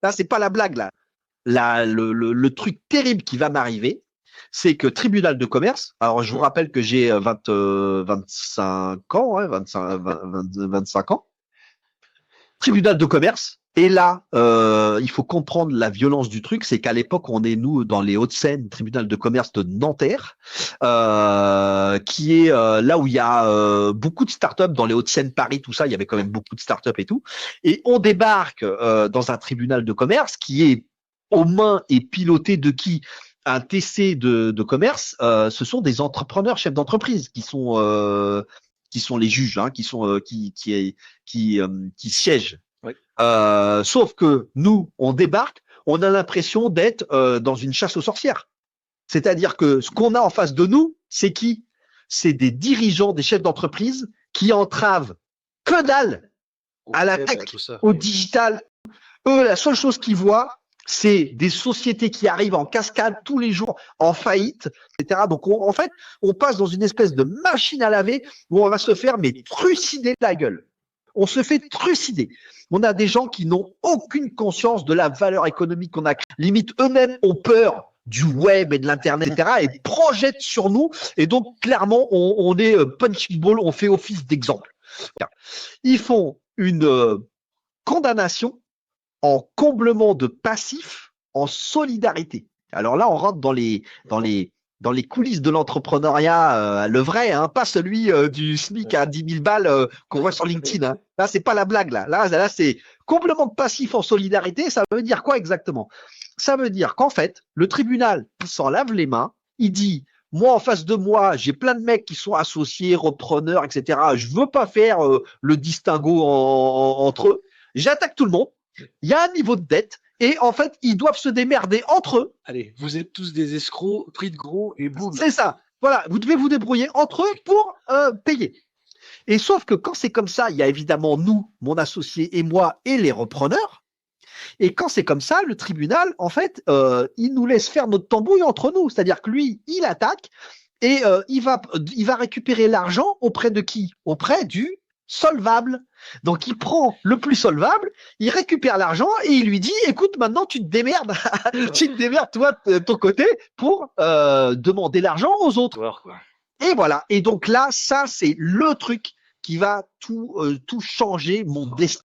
Là, c'est pas la blague, là. Le truc terrible qui va m'arriver, c'est que tribunal de commerce, alors je vous rappelle que j'ai 25 ans, hein, 25 ans, tribunal de commerce, et là, il faut comprendre la violence du truc, c'est qu'à l'époque, on est, nous, dans les Hauts-de-Seine, tribunal de commerce de Nanterre, qui est là où il y a beaucoup de startups, dans les Hauts-de-Seine, Paris, tout ça, il y avait quand même beaucoup de startups et tout, et on débarque dans un tribunal de commerce qui est aux mains et piloté de qui? Un TC de commerce, ce sont des entrepreneurs, chefs d'entreprise, qui sont les juges, hein, qui siègent. Oui. Sauf que nous, on débarque, on a l'impression d'être dans une chasse aux sorcières. C'est-à-dire que ce qu'on a en face de nous, c'est qui? C'est des dirigeants, des chefs d'entreprise qui entravent que dalle à la tech, au digital. Eux, la seule chose qu'ils voient, c'est des sociétés qui arrivent en cascade tous les jours, en faillite, etc. Donc, en fait, on passe dans une espèce de machine à laver où on va se faire trucider la gueule. On se fait trucider. On a des gens qui n'ont aucune conscience de la valeur économique qu'on a. Limite, eux-mêmes ont peur du web et de l'internet, etc. et projettent sur nous. Et donc, clairement, on est punching ball, on fait office d'exemple. Ils font une condamnation en comblement de passif, en solidarité. Alors là, on rentre dans les coulisses de l'entrepreneuriat, le vrai, hein, pas celui du SMIC à 10 000 balles qu'on voit sur LinkedIn. Hein. Là, c'est pas la blague. Là, c'est comblement de passif en solidarité. Ça veut dire quoi exactement? Ça veut dire qu'en fait, le tribunal s'en lave les mains. Il dit, moi, en face de moi, j'ai plein de mecs qui sont associés, repreneurs, etc. Je veux pas faire le distinguo entre eux. J'attaque tout le monde. Il y a un niveau de dette et en fait, ils doivent se démerder entre eux. Allez, vous êtes tous des escrocs, pris de gros et boum. C'est ça. Voilà, vous devez vous débrouiller entre eux pour payer. Et sauf que quand c'est comme ça, il y a évidemment nous, mon associé et moi et les repreneurs. Et quand c'est comme ça, le tribunal, en fait, il nous laisse faire notre tambouille entre nous. C'est-à-dire que lui, il attaque et il va récupérer l'argent auprès de qui? Auprès du solvable. Donc, il prend le plus solvable, il récupère l'argent et il lui dit, écoute, maintenant, tu te démerdes, toi, de ton côté, pour demander l'argent aux autres. Et voilà. Et donc là, ça, c'est le truc qui va tout changer mon destin.